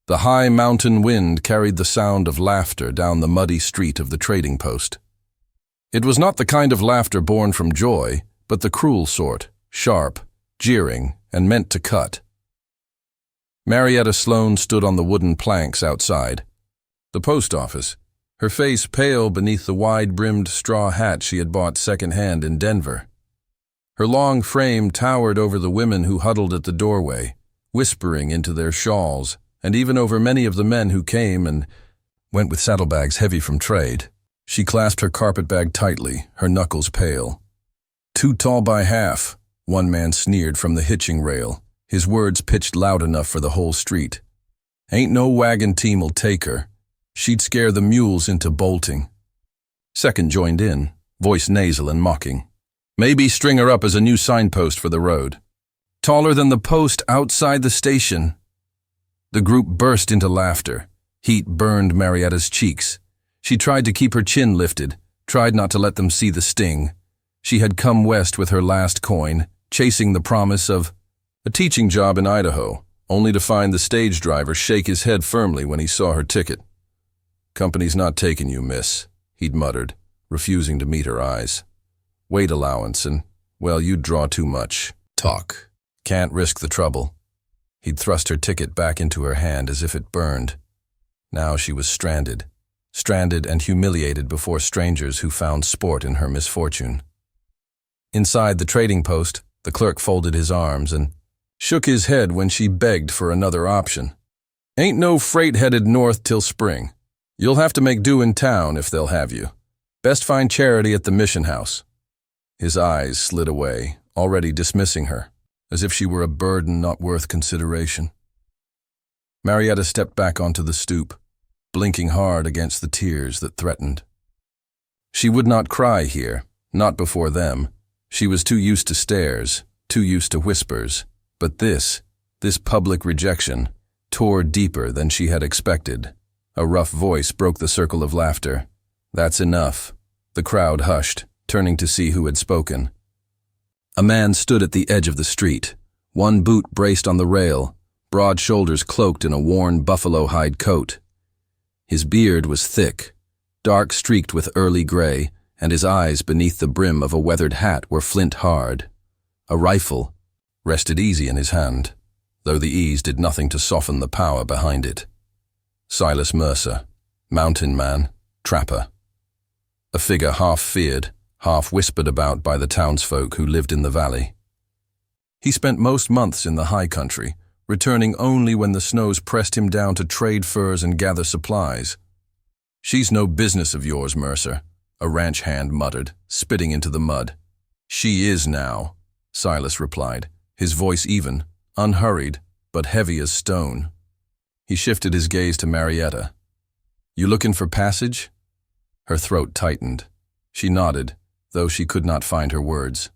The high mountain wind carried the sound of laughter down the muddy street of the trading post. It was not the kind of laughter born from joy, but the cruel sort, sharp, jeering, and meant to cut. Marietta Sloane stood on the wooden planks outside the post office, her face pale beneath the wide-brimmed straw hat she had bought second-hand in Denver. Her long frame towered over the women who huddled at the doorway, whispering into their shawls, and even over many of the men who came and went with saddlebags heavy from trade. She clasped her carpetbag tightly, her knuckles pale. "Too tall by half," one man sneered from the hitching rail, his words pitched loud enough for the whole street. "Ain't no wagon team'll take her. She'd scare the mules into bolting." Second joined in, voice nasal and mocking. "Maybe string her up as a new signpost for the road. Taller than the post outside the station." The group burst into laughter. Heat burned Marietta's cheeks. She tried to keep her chin lifted, tried not to let them see the sting. She had come west with her last coin, chasing the promise of a teaching job in Idaho, only to find the stage driver shake his head firmly when he saw her ticket. "Company's not taking you, miss," he'd muttered, refusing to meet her eyes. "Weight allowance and, well, you'd draw too much. Talk. Can't risk the trouble." He'd thrust her ticket back into her hand as if it burned. Now she was stranded and humiliated before strangers who found sport in her misfortune. Inside the trading post, the clerk folded his arms and shook his head when she begged for another option. "Ain't no freight headed north till spring. You'll have to make do in town if they'll have you. Best find charity at the mission house." His eyes slid away, already dismissing her, as if she were a burden not worth consideration. Marietta stepped back onto the stoop, blinking hard against the tears that threatened. She would not cry here, not before them. She was too used to stares, too used to whispers. But this public rejection, tore deeper than she had expected. A rough voice broke the circle of laughter. "That's enough." The crowd hushed, turning to see who had spoken. A man stood at the edge of the street, one boot braced on the rail, broad shoulders cloaked in a worn buffalo hide coat. His beard was thick, dark streaked with early gray, and his eyes beneath the brim of a weathered hat were flint hard. A rifle rested easy in his hand, though the ease did nothing to soften the power behind it. Silas Mercer, mountain man, trapper. A figure half feared, half whispered about by the townsfolk who lived in the valley. He spent most months in the high country, returning only when the snows pressed him down to trade furs and gather supplies. "She's no business of yours, Mercer," a ranch hand muttered, spitting into the mud. "She is now," Silas replied, his voice even, unhurried, but heavy as stone. He shifted his gaze to Marietta. "You looking for passage?" Her throat tightened. She nodded, though she could not find her words.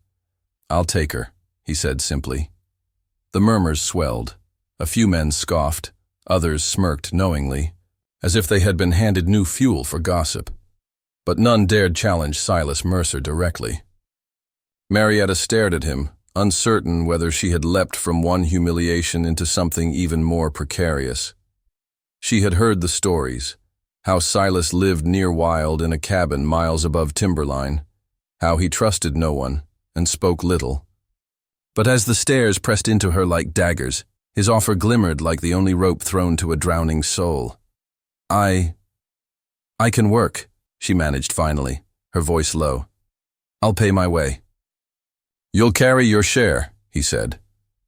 "I'll take her," he said simply. The murmurs swelled. A few men scoffed, others smirked knowingly, as if they had been handed new fuel for gossip. But none dared challenge Silas Mercer directly. Marietta stared at him, uncertain whether she had leapt from one humiliation into something even more precarious. She had heard the stories, how Silas lived near Wild in a cabin miles above timberline, how he trusted no one and spoke little. But as the stares pressed into her like daggers, his offer glimmered like the only rope thrown to a drowning soul. I can work," she managed finally, her voice low. "I'll pay my way." "You'll carry your share," he said.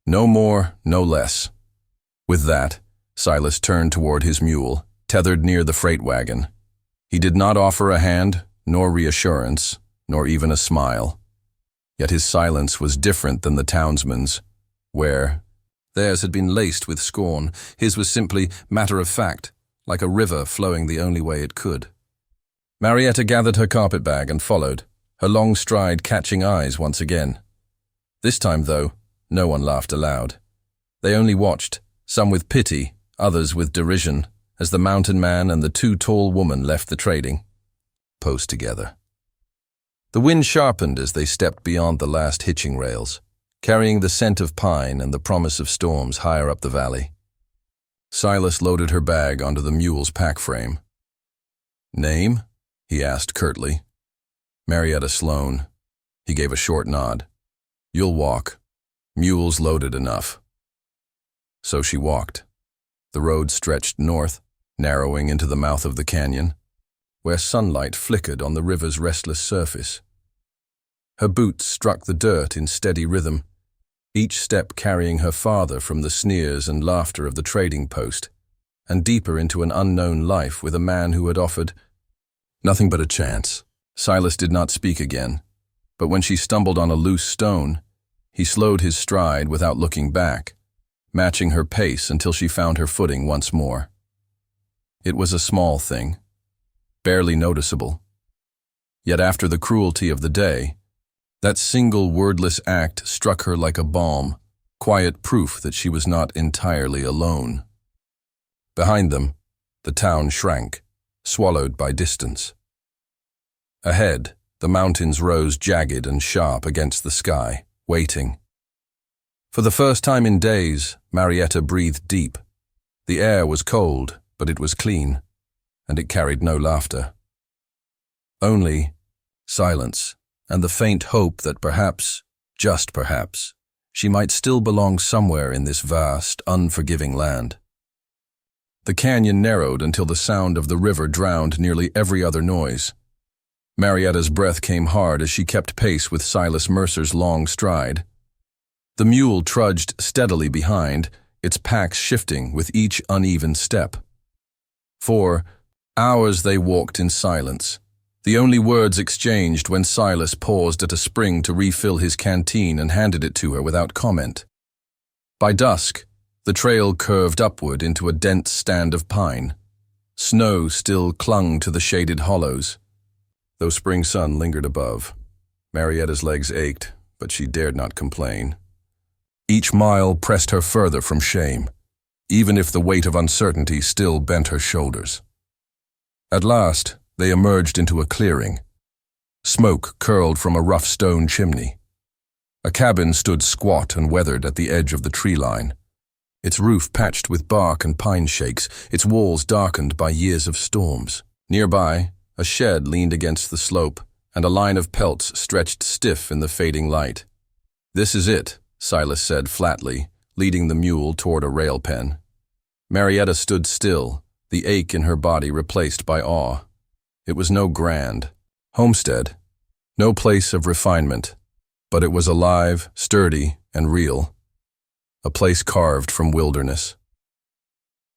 "No more, no less." With that, Silas turned toward his mule, tethered near the freight wagon. He did not offer a hand, nor reassurance, nor even a smile. Yet his silence was different than the townsmen's, where theirs had been laced with scorn. His was simply matter-of-fact, like a river flowing the only way it could. Marietta gathered her carpetbag and followed, her long stride catching eyes once again. This time, though, no one laughed aloud. They only watched, some with pity, others with derision, as the mountain man and the too tall woman left the trading post together. The wind sharpened as they stepped beyond the last hitching rails, carrying the scent of pine and the promise of storms higher up the valley. Silas loaded her bag onto the mule's pack frame. "Name?" he asked curtly. "Marietta Sloane." He gave a short nod. "You'll walk. Mule's loaded enough." So she walked. The road stretched north, narrowing into the mouth of the canyon, where sunlight flickered on the river's restless surface. Her boots struck the dirt in steady rhythm, each step carrying her farther from the sneers and laughter of the trading post, and deeper into an unknown life with a man who had offered nothing but a chance. Silas did not speak again, but when she stumbled on a loose stone, he slowed his stride without looking back, matching her pace until she found her footing once more. It was a small thing, barely noticeable. Yet after the cruelty of the day, that single wordless act struck her like a balm, quiet proof that she was not entirely alone. Behind them, the town shrank, swallowed by distance. Ahead, the mountains rose jagged and sharp against the sky, waiting. For the first time in days, Marietta breathed deep. The air was cold, but it was clean, and it carried no laughter. Only silence, and the faint hope that perhaps, just perhaps, she might still belong somewhere in this vast, unforgiving land. The canyon narrowed until the sound of the river drowned nearly every other noise. Marietta's breath came hard as she kept pace with Silas Mercer's long stride. The mule trudged steadily behind, its pack shifting with each uneven step. For hours they walked in silence, the only words exchanged when Silas paused at a spring to refill his canteen and handed it to her without comment. By dusk, the trail curved upward into a dense stand of pine. Snow still clung to the shaded hollows, though spring sun lingered above. Marietta's legs ached, but she dared not complain. Each mile pressed her further from shame, even if the weight of uncertainty still bent her shoulders. At last, they emerged into a clearing. Smoke curled from a rough stone chimney. A cabin stood squat and weathered at the edge of the tree line, its roof patched with bark and pine shakes, its walls darkened by years of storms. Nearby, a shed leaned against the slope, and a line of pelts stretched stiff in the fading light. "This is it," Silas said flatly, leading the mule toward a rail pen. Marietta stood still, the ache in her body replaced by awe. It was no grand homestead, no place of refinement, but it was alive, sturdy, and real. A place carved from wilderness.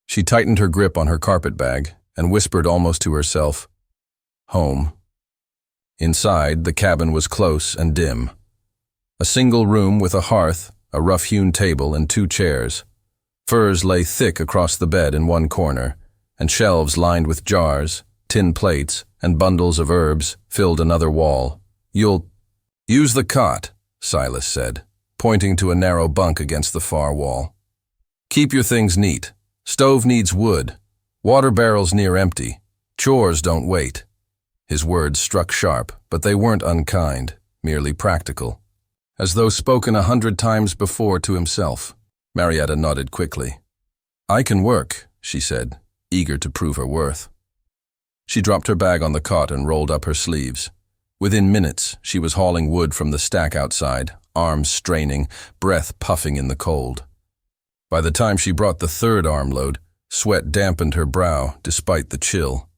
She tightened her grip on her carpet bag and whispered almost to herself, "Home." Inside, the cabin was close and dim. A single room with a hearth, a rough-hewn table, and 2 chairs. Furs lay thick across the bed in one corner, and shelves lined with jars, tin plates, and bundles of herbs filled another wall. "You'll use the cot," Silas said, pointing to a narrow bunk against the far wall. "Keep your things neat. Stove needs wood. Water barrel's near empty. Chores don't wait." His words struck sharp, but they weren't unkind, merely practical, as though spoken 100 times before to himself. Marietta nodded quickly. "I can work," she said, eager to prove her worth. She dropped her bag on the cot and rolled up her sleeves. Within minutes, she was hauling wood from the stack outside, arms straining, breath puffing in the cold. By the time she brought the 3rd armload, sweat dampened her brow despite the chill.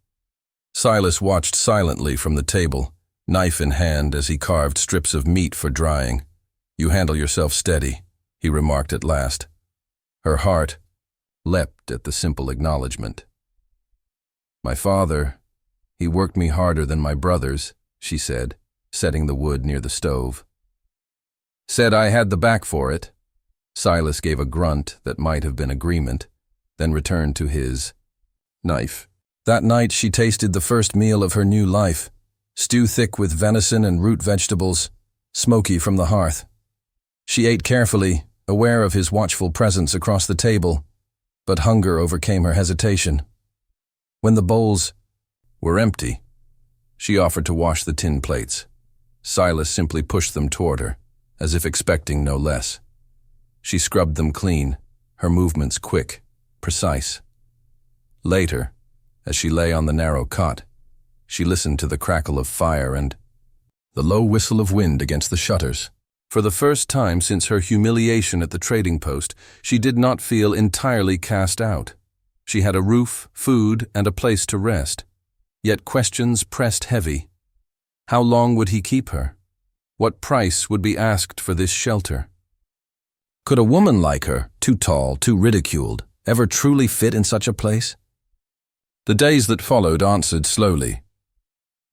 Silas watched silently from the table, knife in hand as he carved strips of meat for drying. "You handle yourself steady," he remarked at last. Her heart leapt at the simple acknowledgement. "My father, he worked me harder than my brothers," she said, setting the wood near the stove. "Said I had the back for it." Silas gave a grunt that might have been agreement, then returned to his knife. That night she tasted the first meal of her new life, stew thick with venison and root vegetables, smoky from the hearth. She ate carefully, aware of his watchful presence across the table, but hunger overcame her hesitation. When the bowls were empty, she offered to wash the tin plates. Silas simply pushed them toward her, as if expecting no less. She scrubbed them clean, her movements quick, precise. Later, as she lay on the narrow cot, she listened to the crackle of fire and the low whistle of wind against the shutters. For the first time since her humiliation at the trading post, she did not feel entirely cast out. She had a roof, food, and a place to rest. Yet questions pressed heavy. How long would he keep her? What price would be asked for this shelter? Could a woman like her, too tall, too ridiculed, ever truly fit in such a place? The days that followed answered slowly.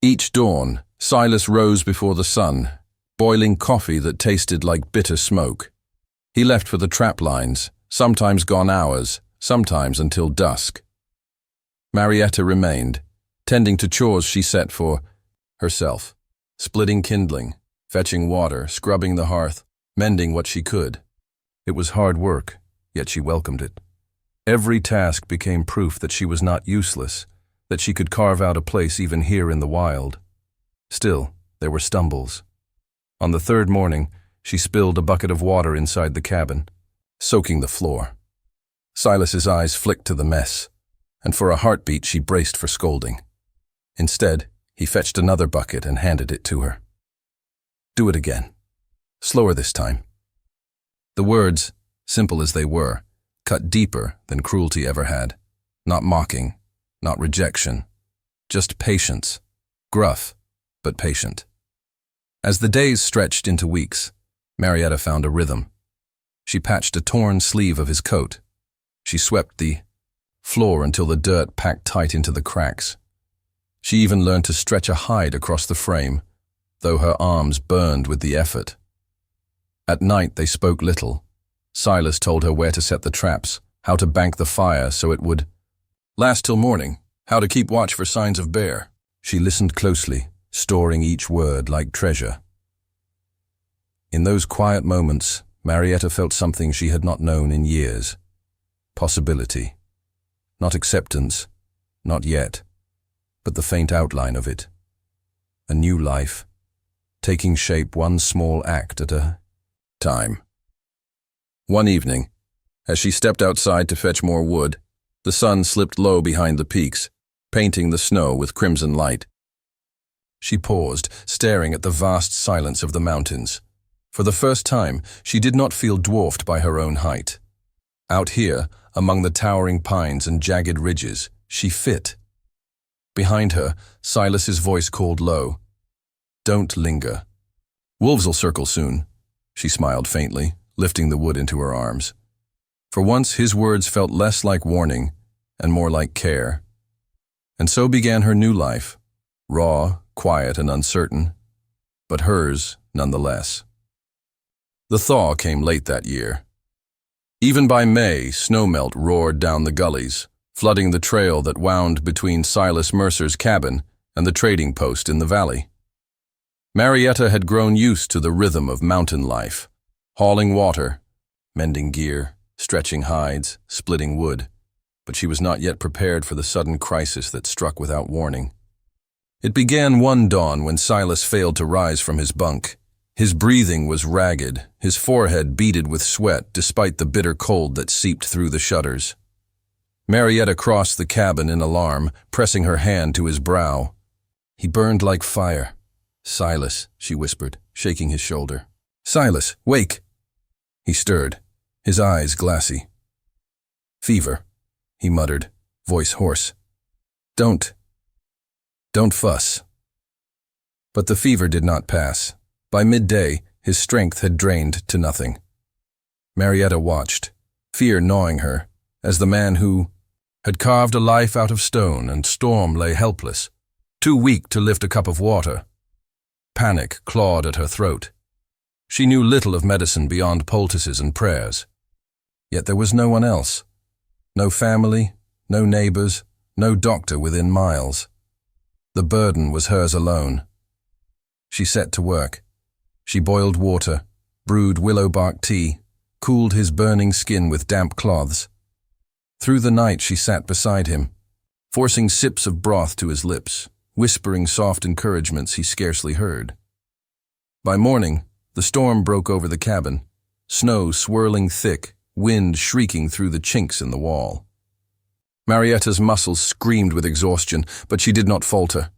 Each dawn, Silas rose before the sun, boiling coffee that tasted like bitter smoke. He left for the trap lines, sometimes gone hours, sometimes until dusk. Marietta remained, tending to chores she set for herself, splitting kindling, fetching water, scrubbing the hearth, mending what she could. It was hard work, yet she welcomed it. Every task became proof that she was not useless, that she could carve out a place even here in the wild. Still, there were stumbles. On the third morning, she spilled a bucket of water inside the cabin, soaking the floor. Silas's eyes flicked to the mess, and for a heartbeat she braced for scolding. Instead, he fetched another bucket and handed it to her. Do it again. Slower this time. The words, simple as they were, cut deeper than cruelty ever had. Not mocking, not rejection, just patience, gruff, but patient. As the days stretched into weeks, Marietta found a rhythm. She patched a torn sleeve of his coat. She swept the floor until the dirt packed tight into the cracks. She even learned to stretch a hide across the frame, though her arms burned with the effort. At night they spoke little. Silas told her where to set the traps, how to bank the fire so it would last till morning, how to keep watch for signs of bear. She listened closely, storing each word like treasure. In those quiet moments, Marietta felt something she had not known in years. Possibility. Not acceptance, not yet, but the faint outline of it. A new life, taking shape one small act at a time. One evening, as she stepped outside to fetch more wood, the sun slipped low behind the peaks, painting the snow with crimson light. She paused, staring at the vast silence of the mountains. For the first time, she did not feel dwarfed by her own height. Out here, among the towering pines and jagged ridges, she fit. Behind her, Silas's voice called low. Don't linger. Wolves'll circle soon, she smiled faintly, lifting the wood into her arms. For once, his words felt less like warning and more like care. And so began her new life, raw, quiet, and uncertain, but hers nonetheless. The thaw came late that year. Even by May, snowmelt roared down the gullies, flooding the trail that wound between Silas Mercer's cabin and the trading post in the valley. Marietta had grown used to the rhythm of mountain life, hauling water, mending gear, stretching hides, splitting wood, but she was not yet prepared for the sudden crisis that struck without warning. It began one dawn when Silas failed to rise from his bunk. His breathing was ragged, his forehead beaded with sweat despite the bitter cold that seeped through the shutters. Marietta crossed the cabin in alarm, pressing her hand to his brow. He burned like fire. Silas, she whispered, shaking his shoulder. Silas, wake! He stirred, his eyes glassy. Fever, he muttered, voice hoarse. Don't fuss. But the fever did not pass. By midday, his strength had drained to nothing. Marietta watched, fear gnawing her, as the man who had carved a life out of stone and storm lay helpless, too weak to lift a cup of water. Panic clawed at her throat. She knew little of medicine beyond poultices and prayers. Yet there was no one else. No family, no neighbors, no doctor within miles. The burden was hers alone. She set to work. She boiled water, brewed willow bark tea, cooled his burning skin with damp cloths. Through the night she sat beside him, forcing sips of broth to his lips, whispering soft encouragements he scarcely heard. By morning, the storm broke over the cabin, snow swirling thick, wind shrieking through the chinks in the wall. Marietta's muscles screamed with exhaustion, but she did not falter.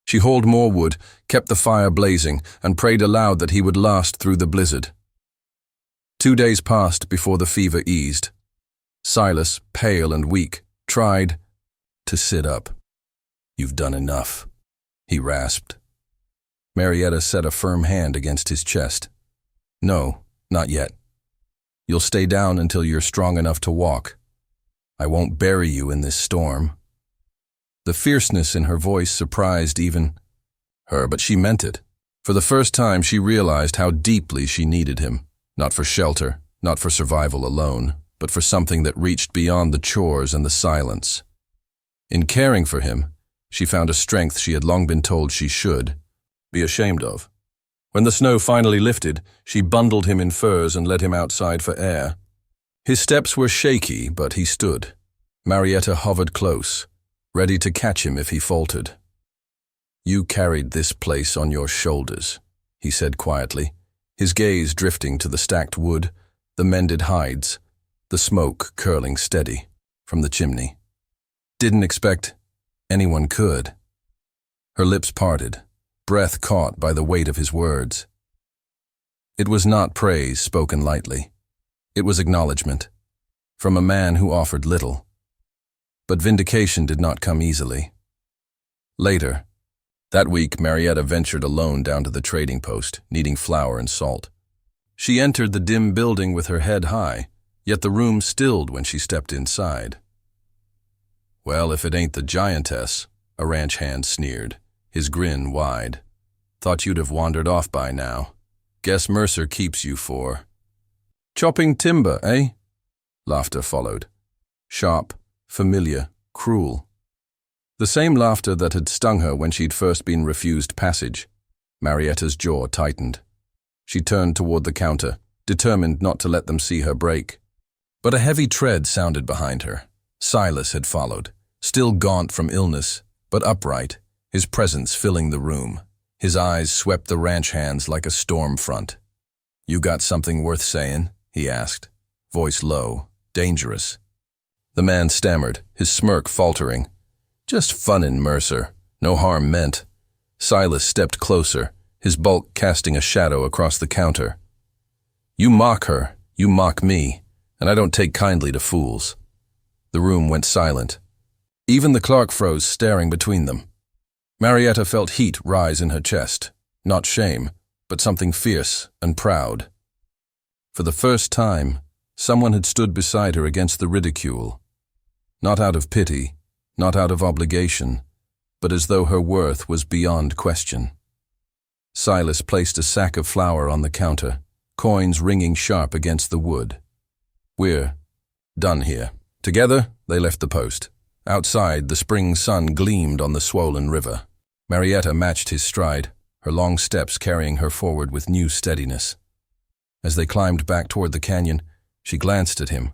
She hauled more wood, kept the fire blazing, and prayed aloud that he would last through the blizzard. 2 days passed before the fever eased. Silas, pale and weak, tried to sit up. "You've done enough," he rasped. Marietta set a firm hand against his chest. "No, not yet. You'll stay down until you're strong enough to walk. I won't bury you in this storm." The fierceness in her voice surprised even her, but she meant it. For the first time, she realized how deeply she needed him, not for shelter, not for survival alone, but for something that reached beyond the chores and the silence. In caring for him, she found a strength she had long been told she should be ashamed of. When the snow finally lifted, she bundled him in furs and led him outside for air. His steps were shaky, but he stood. Marietta hovered close, ready to catch him if he faltered. "You carried this place on your shoulders," he said quietly, his gaze drifting to the stacked wood, the mended hides, the smoke curling steady from the chimney. "Didn't expect anyone could." Her lips parted, breath caught by the weight of his words. It was not praise spoken lightly. It was acknowledgement, from a man who offered little. But vindication did not come easily. Later, that week, Marietta ventured alone down to the trading post, needing flour and salt. She entered the dim building with her head high, yet the room stilled when she stepped inside. "Well, if it ain't the giantess," a ranch hand sneered, his grin wide. "Thought you'd have wandered off by now. Guess Mercer keeps you for chopping timber, eh?" Laughter followed. Sharp, familiar, cruel. The same laughter that had stung her when she'd first been refused passage. Marietta's jaw tightened. She turned toward the counter, determined not to let them see her break. But a heavy tread sounded behind her. Silas had followed, still gaunt from illness, but upright, his presence filling the room. His eyes swept the ranch hands like a storm front. "You got something worth saying?" he asked, voice low, dangerous. The man stammered, his smirk faltering. "Just funnin', Mercer. No harm meant." Silas stepped closer, his bulk casting a shadow across the counter. "You mock her, you mock me, and I don't take kindly to fools." The room went silent. Even the clerk froze, staring between them. Marietta felt heat rise in her chest, not shame, but something fierce and proud. For the first time, someone had stood beside her against the ridicule. Not out of pity, not out of obligation, but as though her worth was beyond question. Silas placed a sack of flour on the counter, coins ringing sharp against the wood. "We're done here." Together, they left the post. Outside, the spring sun gleamed on the swollen river. Marietta matched his stride, her long steps carrying her forward with new steadiness. As they climbed back toward the canyon, she glanced at him.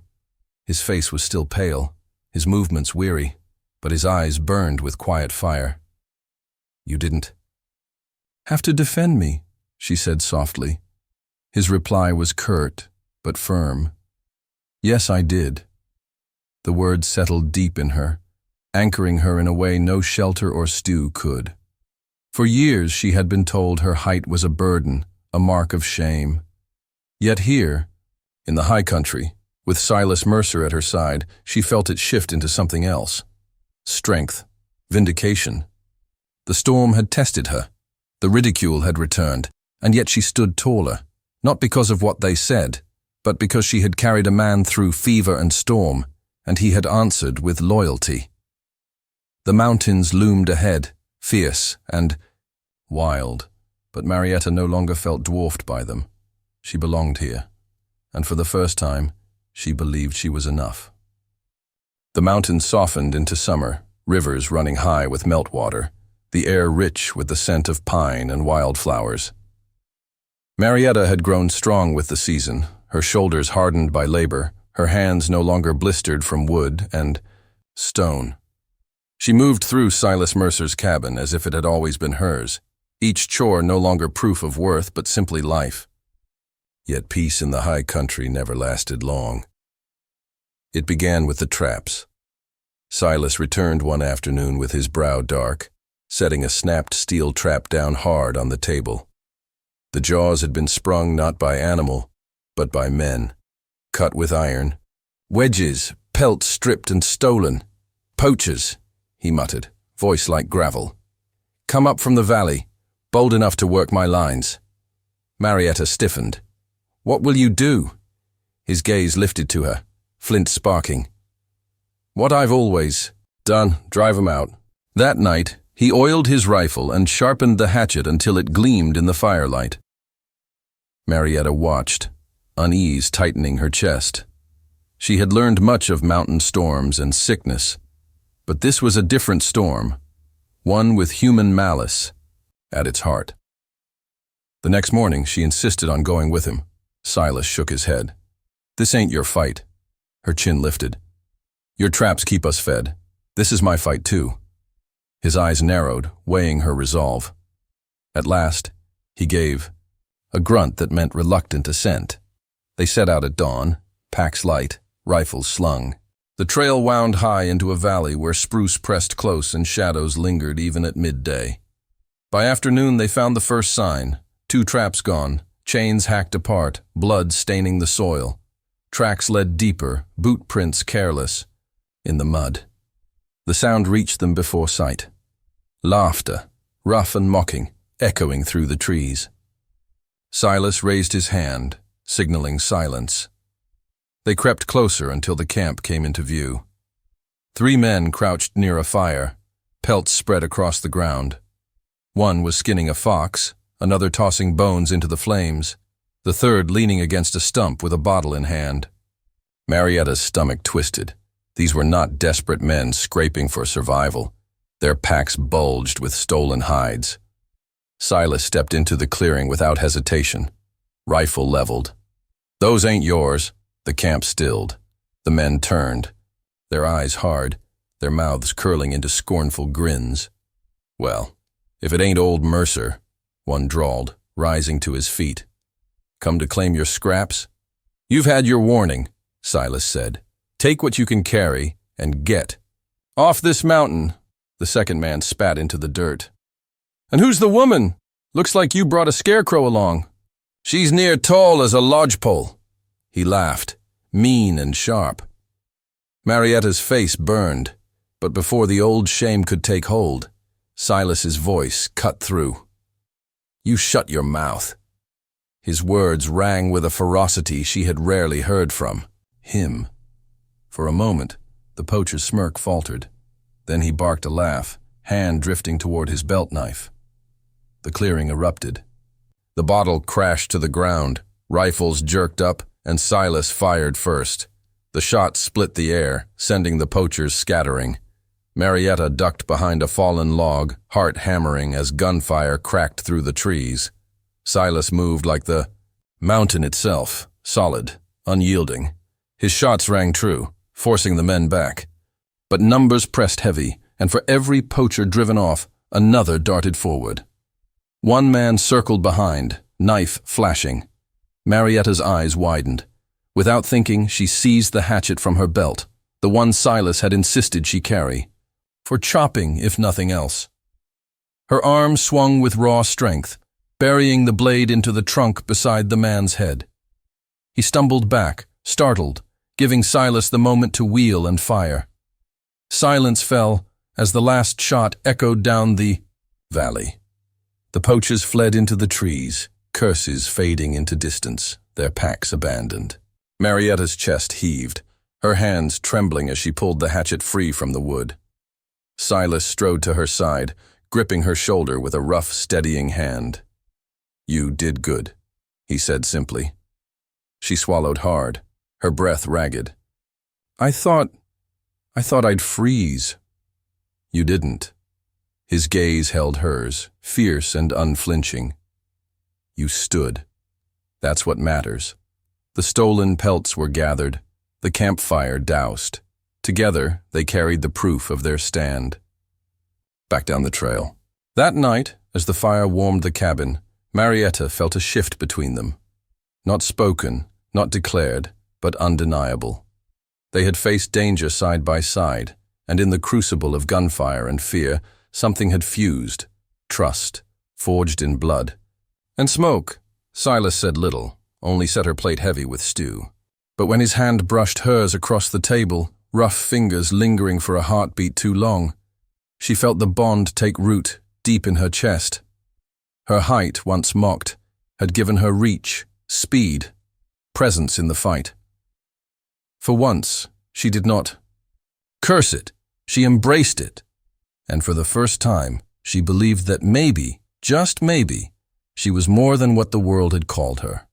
His face was still pale, his movements weary, but his eyes burned with quiet fire. "You didn't have to defend me," she said softly. His reply was curt, but firm. "Yes, I did." The words settled deep in her, anchoring her in a way no shelter or stew could. For years she had been told her height was a burden, a mark of shame. Yet here, in the high country, with Silas Mercer at her side, she felt it shift into something else. Strength, vindication. The storm had tested her. The ridicule had returned, and yet she stood taller, not because of what they said, but because she had carried a man through fever and storm, and he had answered with loyalty. The mountains loomed ahead, fierce and wild, but Marietta no longer felt dwarfed by them. She belonged here, and for the first time, she believed she was enough. The mountains softened into summer, rivers running high with meltwater, the air rich with the scent of pine and wildflowers. Marietta had grown strong with the season, her shoulders hardened by labor, her hands no longer blistered from wood and stone. She moved through Silas Mercer's cabin as if it had always been hers, each chore no longer proof of worth but simply life. Yet peace in the high country never lasted long. It began with the traps. Silas returned one afternoon with his brow dark, setting a snapped steel trap down hard on the table. The jaws had been sprung not by animal, but by men, cut with iron. "Wedges, pelts stripped and stolen. Poachers," he muttered, voice like gravel. "Come up from the valley, bold enough to work my lines." Marietta stiffened. "What will you do?" His gaze lifted to her, flint sparking. "What I've always done, drive 'em out." That night, he oiled his rifle and sharpened the hatchet until it gleamed in the firelight. Marietta watched, unease tightening her chest. She had learned much of mountain storms and sickness, but this was a different storm, one with human malice at its heart. The next morning, she insisted on going with him. Silas shook his head. "This ain't your fight." Her chin lifted. "Your traps keep us fed. This is my fight too." His eyes narrowed, weighing her resolve. At last, he gave a grunt that meant reluctant assent. They set out at dawn, packs light, rifles slung. The trail wound high into a valley where spruce pressed close and shadows lingered even at midday. By afternoon, they found the first sign: 2 traps gone, chains hacked apart, blood staining the soil. Tracks led deeper, boot prints careless, in the mud. The sound reached them before sight. Laughter, rough and mocking, echoing through the trees. Silas raised his hand, signaling silence. They crept closer until the camp came into view. 3 men crouched near a fire, pelts spread across the ground. One was skinning a fox, another tossing bones into the flames, the third leaning against a stump with a bottle in hand. Marietta's stomach twisted. These were not desperate men scraping for survival. Their packs bulged with stolen hides. Silas stepped into the clearing without hesitation, rifle leveled. "Those ain't yours." The camp stilled. The men turned, their eyes hard, their mouths curling into scornful grins. "Well, if it ain't old Mercer," one drawled, rising to his feet. "Come to claim your scraps?" "You've had your warning," Silas said. "Take what you can carry and get." "Off this mountain," the second man spat into the dirt. "And who's the woman? Looks like you brought a scarecrow along." "She's near tall as a lodgepole." He laughed, mean and sharp. Marietta's face burned, but before the old shame could take hold, Silas's voice cut through. "You shut your mouth." His words rang with a ferocity she had rarely heard from him. For a moment, the poacher's smirk faltered. Then he barked a laugh, hand drifting toward his belt knife. The clearing erupted. The bottle crashed to the ground, rifles jerked up, and Silas fired first. The shot split the air, sending the poachers scattering. Marietta ducked behind a fallen log, heart hammering as gunfire cracked through the trees. Silas moved like the mountain itself, solid, unyielding. His shots rang true, forcing the men back. But numbers pressed heavy, and for every poacher driven off, another darted forward. One man circled behind, knife flashing. Marietta's eyes widened. Without thinking, she seized the hatchet from her belt, the one Silas had insisted she carry, for chopping if nothing else. Her arm swung with raw strength, burying the blade into the trunk beside the man's head. He stumbled back, startled, giving Silas the moment to wheel and fire. Silence fell as the last shot echoed down the valley. The poachers fled into the trees, curses fading into distance, their packs abandoned. Marietta's chest heaved, her hands trembling as she pulled the hatchet free from the wood. Silas strode to her side, gripping her shoulder with a rough, steadying hand. "You did good," he said simply. She swallowed hard, her breath ragged. I thought I'd freeze." "You didn't." His gaze held hers, fierce and unflinching. "You stood. That's what matters." The stolen pelts were gathered, the campfire doused. Together, they carried the proof of their stand. Back down the trail. That night, as the fire warmed the cabin, Marietta felt a shift between them. Not spoken, not declared, but undeniable. They had faced danger side by side, and in the crucible of gunfire and fear, something had fused, trust, forged in blood. And smoke. Silas said little, only set her plate heavy with stew. But when his hand brushed hers across the table, rough fingers lingering for a heartbeat too long, she felt the bond take root deep in her chest. Her height, once mocked, had given her reach, speed, presence in the fight. For once, she did not curse it. She embraced it. And for the first time, she believed that maybe, just maybe, she was more than what the world had called her.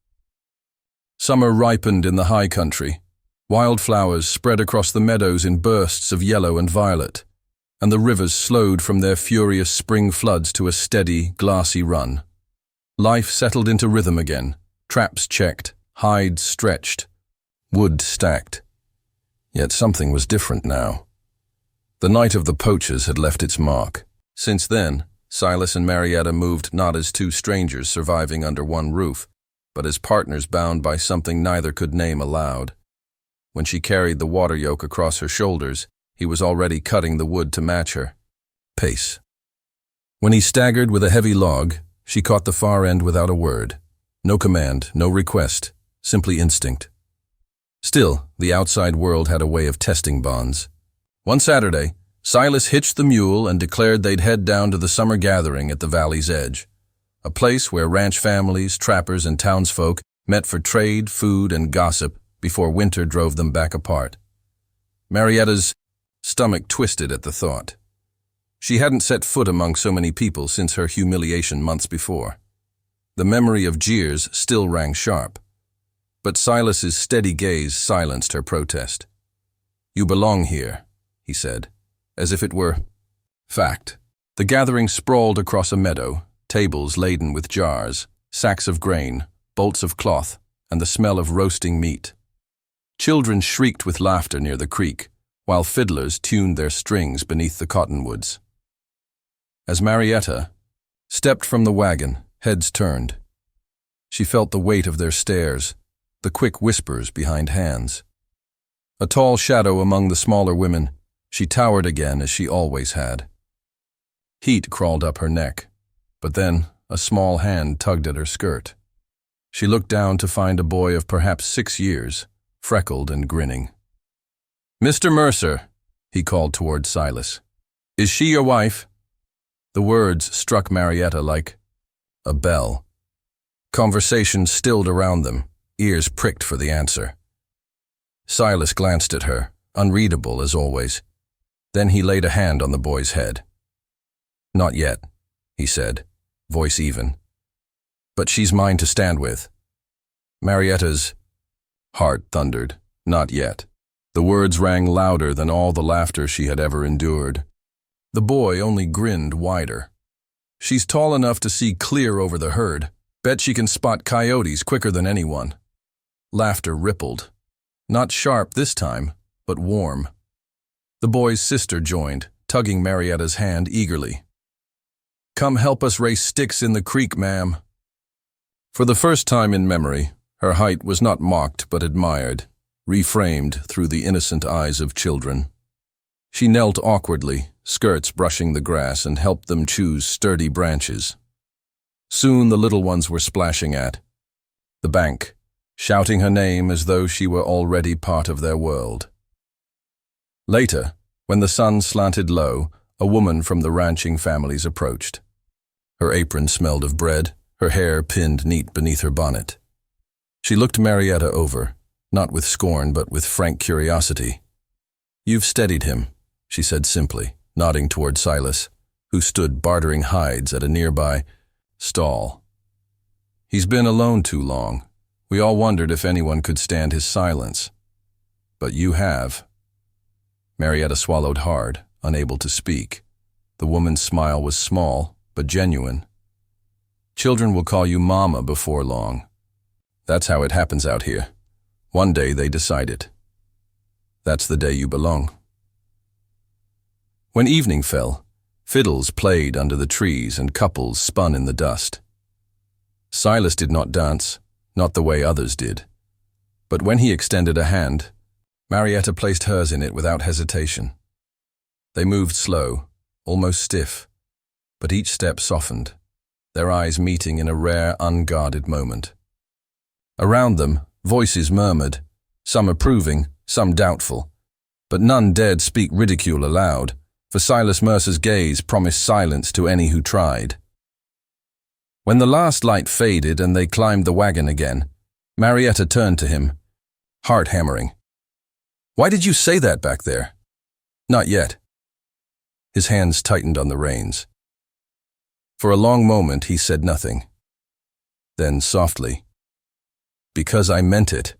Summer ripened in the high country. Wildflowers spread across the meadows in bursts of yellow and violet, and the rivers slowed from their furious spring floods to a steady, glassy run. Life settled into rhythm again, traps checked, hides stretched, wood stacked. Yet something was different now. The night of the poachers had left its mark. Since then, Silas and Marietta moved not as two strangers surviving under one roof, but as partners bound by something neither could name aloud. When she carried the water yoke across her shoulders, he was already cutting the wood to match her pace. When he staggered with a heavy log, she caught the far end without a word. No command, no request, simply instinct. Still, the outside world had a way of testing bonds. One Saturday, Silas hitched the mule and declared they'd head down to the summer gathering at the valley's edge, a place where ranch families, trappers, and townsfolk met for trade, food, and gossip before winter drove them back apart. Marietta's stomach twisted at the thought. She hadn't set foot among so many people since her humiliation months before. The memory of jeers still rang sharp, but Silas's steady gaze silenced her protest. "You belong here," he said, as if it were fact. The gathering sprawled across a meadow, tables laden with jars, sacks of grain, bolts of cloth, and the smell of roasting meat. Children shrieked with laughter near the creek, while fiddlers tuned their strings beneath the cottonwoods. As Marietta stepped from the wagon, heads turned. She felt the weight of their stares, the quick whispers behind hands. A tall shadow among the smaller women, she towered again as she always had. Heat crawled up her neck, but then a small hand tugged at her skirt. She looked down to find a boy of perhaps 6 years, freckled and grinning. "Mr. Mercer," he called toward Silas. "Is she your wife?" The words struck Marietta like a bell. Conversation stilled around them, ears pricked for the answer. Silas glanced at her, unreadable as always. Then he laid a hand on the boy's head. "Not yet," he said, voice even. "But she's mine to stand with." Marietta's heart thundered. Not yet. The words rang louder than all the laughter she had ever endured. The boy only grinned wider. "She's tall enough to see clear over the herd. Bet she can spot coyotes quicker than anyone." Laughter rippled. Not sharp this time, but warm. The boy's sister joined, tugging Marietta's hand eagerly. "Come help us race sticks in the creek, ma'am." For the first time in memory, her height was not mocked but admired, reframed through the innocent eyes of children. She knelt awkwardly, skirts brushing the grass, and helped them choose sturdy branches. Soon the little ones were splashing at the bank, shouting her name as though she were already part of their world. Later, when the sun slanted low, a woman from the ranching families approached. Her apron smelled of bread, her hair pinned neat beneath her bonnet. She looked Marietta over, not with scorn but with frank curiosity. "You've steadied him," she said simply, nodding toward Silas, who stood bartering hides at a nearby stall. "He's been alone too long. We all wondered if anyone could stand his silence. But you have." Marietta swallowed hard, unable to speak. The woman's smile was small, but genuine. "Children will call you Mama before long. That's how it happens out here. One day they decide it. That's the day you belong." When evening fell, fiddles played under the trees and couples spun in the dust. Silas did not dance, not the way others did. But when he extended a hand, Marietta placed hers in it without hesitation. They moved slow, almost stiff, but each step softened, their eyes meeting in a rare, unguarded moment. Around them, voices murmured, some approving, some doubtful, but none dared speak ridicule aloud, for Silas Mercer's gaze promised silence to any who tried. When the last light faded and they climbed the wagon again, Marietta turned to him, heart hammering. "Why did you say that back there?" "Not yet." His hands tightened on the reins. For a long moment he said nothing. Then softly, "Because I meant it."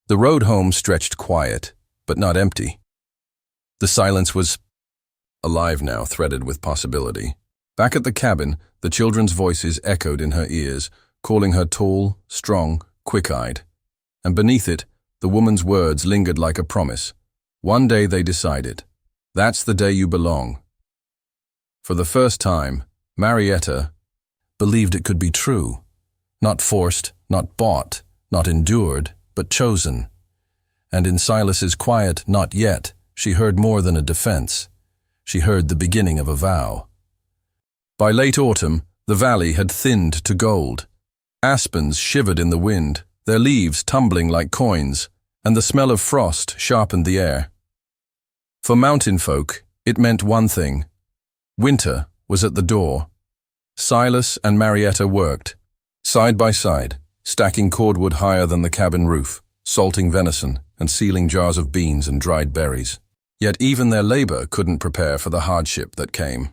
The road home stretched quiet, but not empty. The silence was alive now, threaded with possibility. Back at the cabin, the children's voices echoed in her ears, calling her tall, strong, quick-eyed. And beneath it, the woman's words lingered like a promise. One day they decided, that's the day you belong. For the first time, Marietta believed it could be true. Not forced, not bought, not endured, but chosen. And in Silas's quiet "not yet," she heard more than a defense. She heard the beginning of a vow. By late autumn, the valley had thinned to gold. Aspens shivered in the wind, their leaves tumbling like coins, and the smell of frost sharpened the air. For mountain folk, it meant one thing. Winter was at the door. Silas and Marietta worked, side by side, stacking cordwood higher than the cabin roof, salting venison, and sealing jars of beans and dried berries. Yet even their labor couldn't prepare for the hardship that came.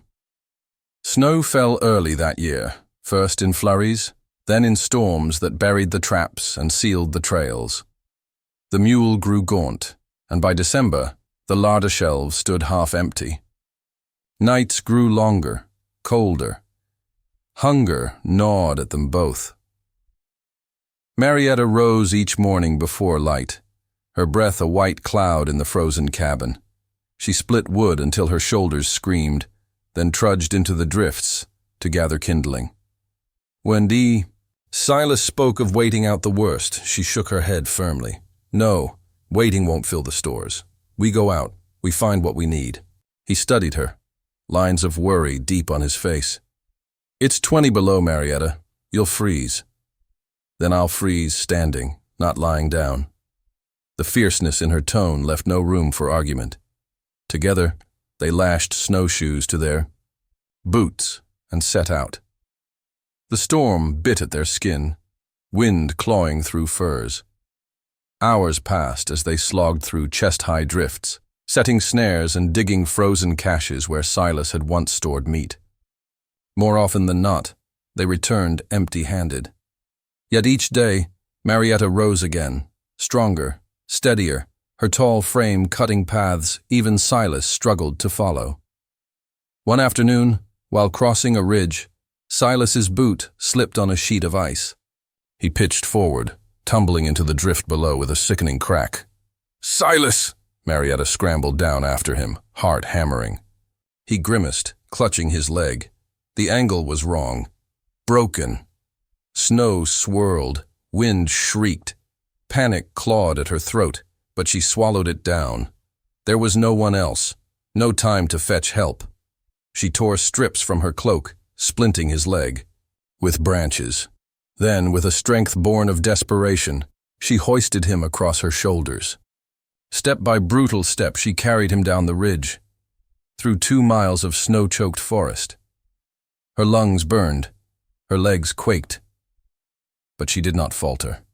Snow fell early that year, first in flurries, then in storms that buried the traps and sealed the trails. The mule grew gaunt, and by December, the larder shelves stood half empty. Nights grew longer, colder. Hunger gnawed at them both. Marietta rose each morning before light, her breath a white cloud in the frozen cabin. She split wood until her shoulders screamed, then trudged into the drifts to gather kindling. When Silas spoke of waiting out the worst, she shook her head firmly. "No, waiting won't fill the stores. We go out, we find what we need." He studied her, lines of worry deep on his face. "It's 20 below, Marietta. You'll freeze." "Then I'll freeze standing, not lying down." The fierceness in her tone left no room for argument. Together, they lashed snowshoes to their boots and set out. The storm bit at their skin, wind clawing through furs. Hours passed as they slogged through chest-high drifts, setting snares and digging frozen caches where Silas had once stored meat. More often than not, they returned empty-handed. Yet each day, Marietta rose again, stronger, steadier, her tall frame cutting paths even Silas struggled to follow. One afternoon, while crossing a ridge, Silas's boot slipped on a sheet of ice. He pitched forward, tumbling into the drift below with a sickening crack. "Silas!" Marietta scrambled down after him, heart hammering. He grimaced, clutching his leg. The angle was wrong. Broken. Snow swirled, wind shrieked. Panic clawed at her throat, but she swallowed it down. There was no one else, no time to fetch help. She tore strips from her cloak, splinting his leg, with branches. Then, with a strength born of desperation, she hoisted him across her shoulders. Step by brutal step, she carried him down the ridge, through 2 miles of snow-choked forest. Her lungs burned, her legs quaked, but she did not falter.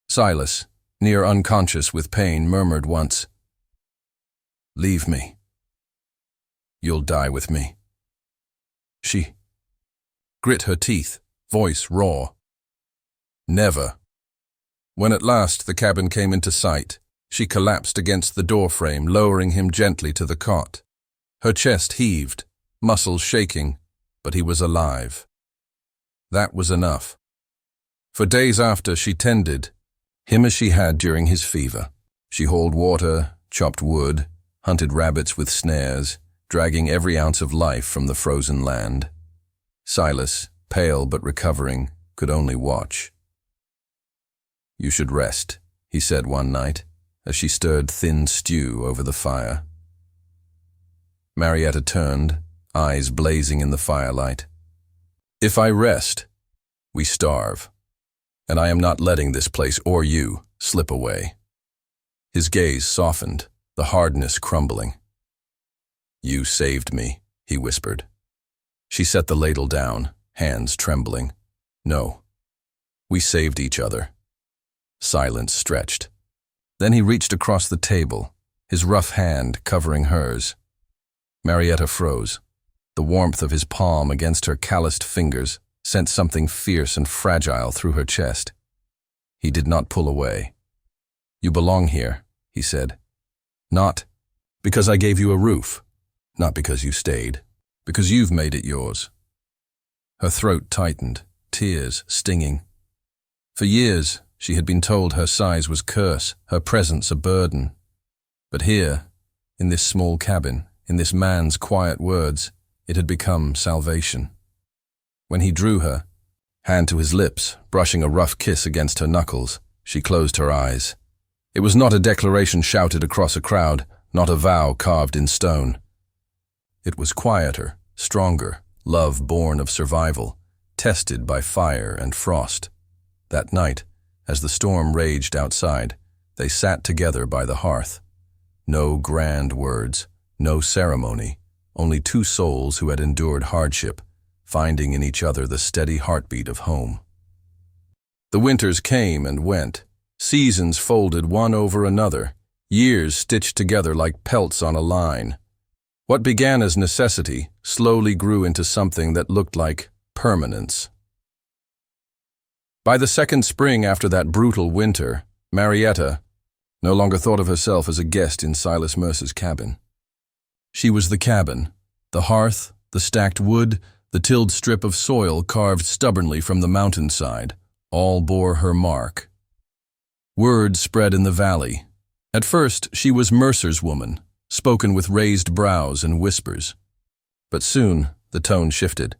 Silas, near unconscious with pain, murmured once, "Leave me. You'll die with me." She grit her teeth, voice raw. "Never." When at last the cabin came into sight, she collapsed against the doorframe, lowering him gently to the cot. Her chest heaved, muscles shaking, but he was alive. That was enough. For days after, she tended him as she had during his fever. She hauled water, chopped wood, hunted rabbits with snares, dragging every ounce of life from the frozen land. Silas, pale but recovering, could only watch. "You should rest," he said one night, as she stirred thin stew over the fire. Marietta turned, eyes blazing in the firelight. If I rest, we starve, and I am not letting this place or you slip away. His gaze softened, the hardness crumbling. You saved me, he whispered. She set the ladle down, hands trembling. No, we saved each other. Silence stretched. Then he reached across the table, his rough hand covering hers. Marietta froze. The warmth of his palm against her calloused fingers sent something fierce and fragile through her chest. He did not pull away. You belong here, he said. Not because I gave you a roof, not because you stayed, because you've made it yours. Her throat tightened, tears stinging. For years, she had been told her size was curse, her presence a burden. But here, in this small cabin, in this man's quiet words, it had become salvation. When he drew her, hand to his lips, brushing a rough kiss against her knuckles, she closed her eyes. It was not a declaration shouted across a crowd, not a vow carved in stone. It was quieter, stronger, love born of survival, tested by fire and frost. That night, as the storm raged outside, they sat together by the hearth. No grand words, no ceremony, only two souls who had endured hardship, finding in each other the steady heartbeat of home. The winters came and went, seasons folded one over another, years stitched together like pelts on a line. What began as necessity slowly grew into something that looked like permanence. By the second spring after that brutal winter, Marietta no longer thought of herself as a guest in Silas Mercer's cabin. She was the cabin, the hearth, the stacked wood, the tilled strip of soil carved stubbornly from the mountainside, all bore her mark. Word spread in the valley. At first, she was Mercer's woman, spoken with raised brows and whispers. But soon, the tone shifted.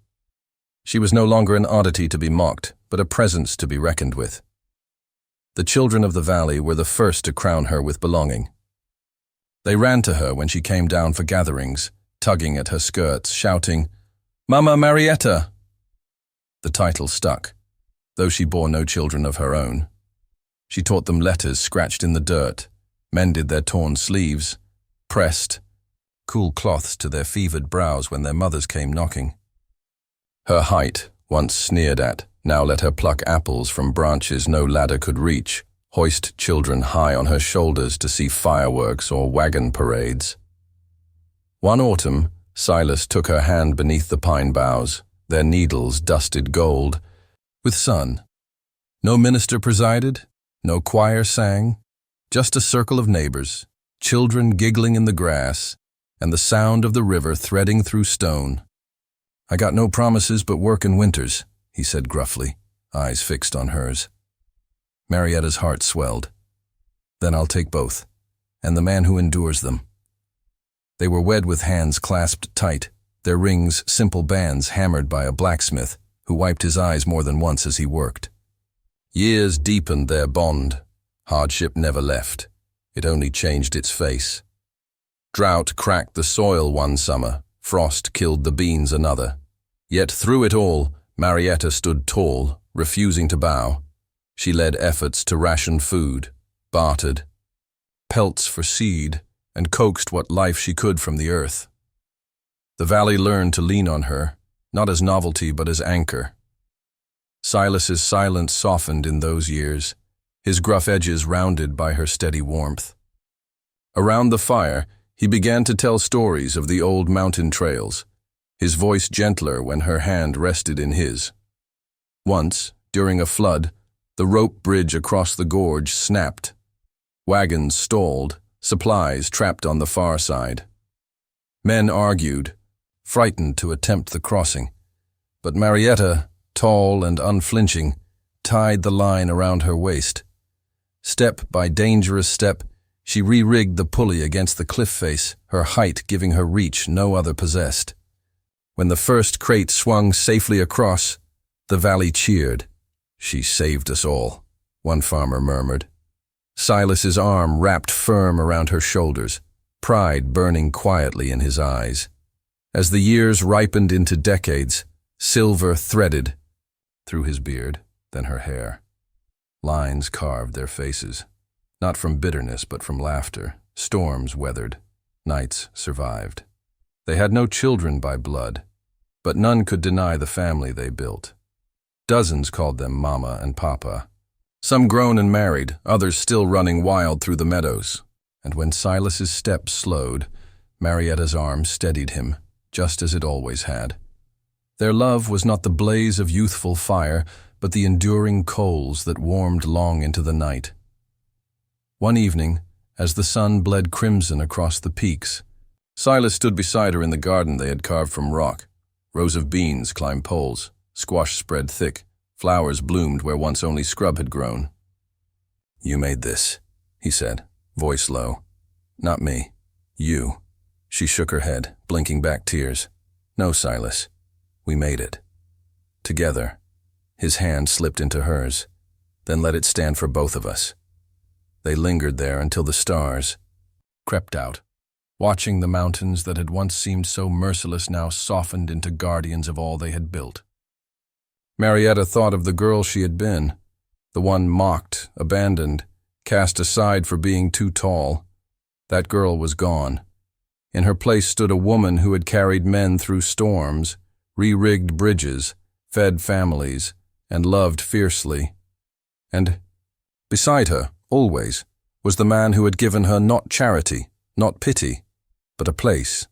She was no longer an oddity to be mocked, but a presence to be reckoned with. The children of the valley were the first to crown her with belonging. They ran to her when she came down for gatherings, tugging at her skirts, shouting, "Mama Marietta!" The title stuck, though she bore no children of her own. She taught them letters scratched in the dirt, mended their torn sleeves, pressed cool cloths to their fevered brows when their mothers came knocking. Her height, once sneered at, now let her pluck apples from branches no ladder could reach, hoist children high on her shoulders to see fireworks or wagon parades. One autumn, Silas took her hand beneath the pine boughs, their needles dusted gold, with sun. No minister presided, no choir sang, just a circle of neighbors, children giggling in the grass, and the sound of the river threading through stone. "I got no promises but work and winters," he said gruffly, eyes fixed on hers. Marietta's heart swelled. "Then I'll take both, and the man who endures them." They were wed with hands clasped tight, their rings simple bands hammered by a blacksmith who wiped his eyes more than once as he worked. Years deepened their bond. Hardship never left. It only changed its face. Drought cracked the soil one summer, frost killed the beans another. Yet through it all, Marietta stood tall, refusing to bow. She led efforts to ration food, bartered pelts for seed, and coaxed what life she could from the earth. The valley learned to lean on her, not as novelty but as anchor. Silas's silence softened in those years, his gruff edges rounded by her steady warmth. Around the fire, he began to tell stories of the old mountain trails, his voice gentler when her hand rested in his. Once, during a flood, the rope bridge across the gorge snapped. Wagons stalled, supplies trapped on the far side. Men argued, frightened to attempt the crossing, but Marietta, tall and unflinching, tied the line around her waist. Step by dangerous step, she re-rigged the pulley against the cliff face, her height giving her reach no other possessed. When the first crate swung safely across, the valley cheered. "She saved us all," one farmer murmured. Silas's arm wrapped firm around her shoulders, pride burning quietly in his eyes. As the years ripened into decades, silver threaded through his beard, then her hair. Lines carved their faces, not from bitterness but from laughter. Storms weathered, nights survived. They had no children by blood, but none could deny the family they built. Dozens called them Mama and Papa, some grown and married, others still running wild through the meadows. And when Silas's steps slowed, Marietta's arm steadied him, just as it always had. Their love was not the blaze of youthful fire, but the enduring coals that warmed long into the night. One evening, as the sun bled crimson across the peaks, Silas stood beside her in the garden they had carved from rock. Rows of beans climbed poles, squash spread thick, flowers bloomed where once only scrub had grown. "You made this," he said, voice low. "Not me. You." She shook her head, blinking back tears. "No, Silas. We made it. Together." His hand slipped into hers, then let it stand for both of us. They lingered there until the stars crept out, watching the mountains that had once seemed so merciless now softened into guardians of all they had built. Marietta thought of the girl she had been, the one mocked, abandoned, cast aside for being too tall. That girl was gone. In her place stood a woman who had carried men through storms, re-rigged bridges, fed families, and loved fiercely. And beside her, always, was the man who had given her not charity, not pity, but a place.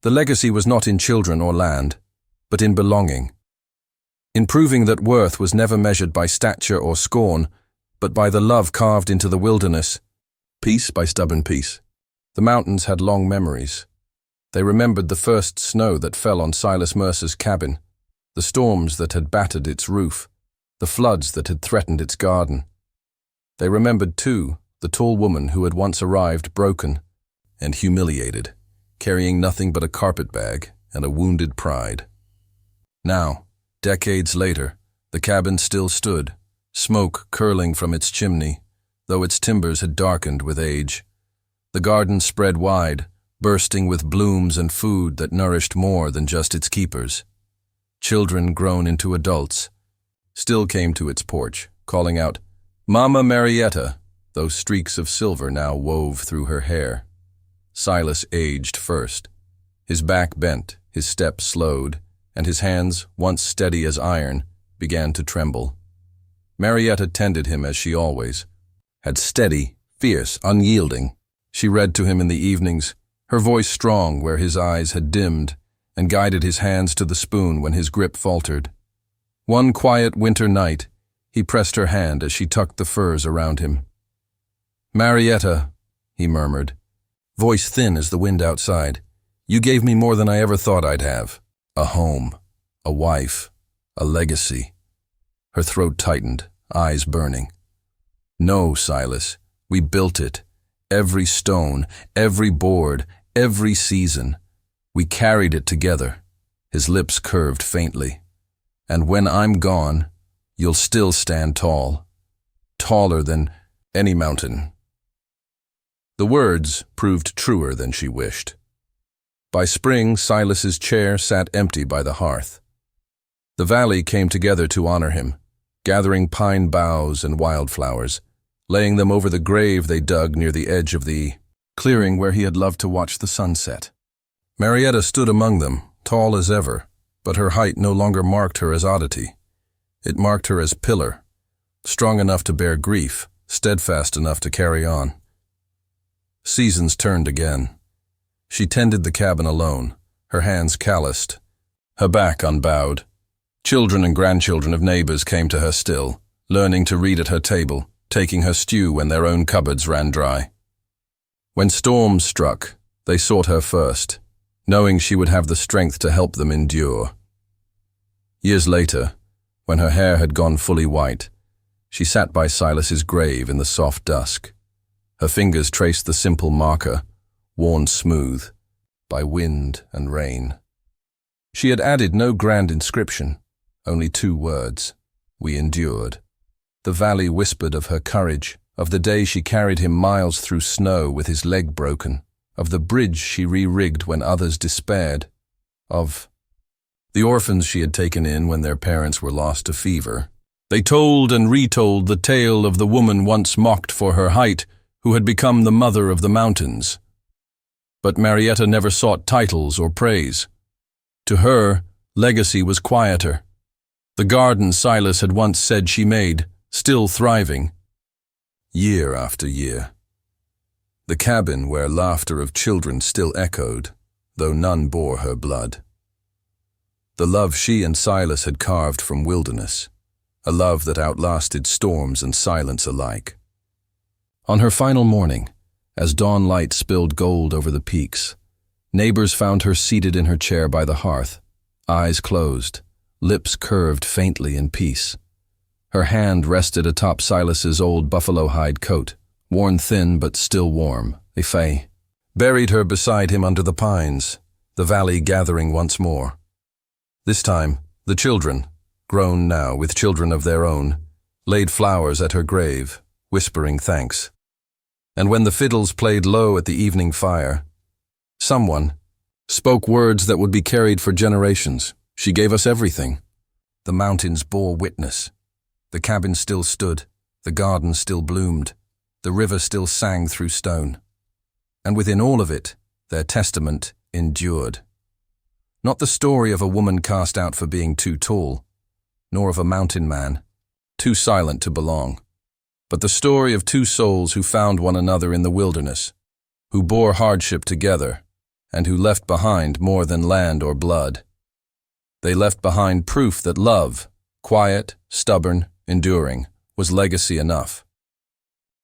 The legacy was not in children or land, but in belonging. In proving that worth was never measured by stature or scorn, but by the love carved into the wilderness, piece by stubborn piece. The mountains had long memories. They remembered the first snow that fell on Silas Mercer's cabin, the storms that had battered its roof, the floods that had threatened its garden. They remembered, too, the tall woman who had once arrived broken and humiliated, carrying nothing but a carpet bag and a wounded pride. Now, decades later, the cabin still stood, smoke curling from its chimney, though its timbers had darkened with age. The garden spread wide, bursting with blooms and food that nourished more than just its keepers. Children grown into adults still came to its porch, calling out, "Mama Marietta," though streaks of silver now wove through her hair. Silas aged first. His back bent, his step slowed, and his hands, once steady as iron, began to tremble. Marietta tended him as she always had, steady, fierce, unyielding. She read to him in the evenings, her voice strong where his eyes had dimmed, and guided his hands to the spoon when his grip faltered. One quiet winter night, he pressed her hand as she tucked the furs around him. "Marietta," he murmured, voice thin as the wind outside, "you gave me more than I ever thought I'd have. A home, a wife, a legacy." Her throat tightened, eyes burning. "No, Silas, we built it. Every stone, every board, every season. We carried it together." His lips curved faintly. "And when I'm gone, you'll still stand tall. Taller than any mountain." The words proved truer than she wished. By spring, Silas's chair sat empty by the hearth. The valley came together to honor him, gathering pine boughs and wildflowers, laying them over the grave they dug near the edge of the clearing where he had loved to watch the sunset. Marietta stood among them, tall as ever, but her height no longer marked her as oddity. It marked her as pillar, strong enough to bear grief, steadfast enough to carry on. Seasons turned again. She tended the cabin alone, her hands calloused, her back unbowed. Children and grandchildren of neighbors came to her still, learning to read at her table, taking her stew when their own cupboards ran dry. When storms struck, they sought her first, knowing she would have the strength to help them endure. Years later, when her hair had gone fully white, she sat by Silas's grave in the soft dusk. Her fingers traced the simple marker, worn smooth by wind and rain. She had added no grand inscription, only 2 words: "We endured." The valley whispered of her courage, of the day she carried him miles through snow with his leg broken, of the bridge she re-rigged when others despaired, of the orphans she had taken in when their parents were lost to fever. They told and retold the tale of the woman once mocked for her height, who had become the mother of the mountains. But Marietta never sought titles or praise. To her, legacy was quieter. The garden Silas had once said she made, still thriving, year after year. The cabin where laughter of children still echoed, though none bore her blood. The love she and Silas had carved from wilderness, a love that outlasted storms and silence alike. On her final morning, as dawn light spilled gold over the peaks, neighbors found her seated in her chair by the hearth, eyes closed, lips curved faintly in peace. Her hand rested atop Silas's old buffalo hide coat, worn thin but still warm, a fay. Buried her beside him under the pines, the valley gathering once more. This time, the children, grown now with children of their own, laid flowers at her grave, whispering thanks. And when the fiddles played low at the evening fire, someone spoke words that would be carried for generations. She gave us everything. The mountains bore witness. The cabin still stood, the garden still bloomed, the river still sang through stone. And within all of it, their testament endured. Not the story of a woman cast out for being too tall, nor of a mountain man, too silent to belong, but the story of two souls who found one another in the wilderness, who bore hardship together, and who left behind more than land or blood. They left behind proof that love, quiet, stubborn, enduring, was legacy enough.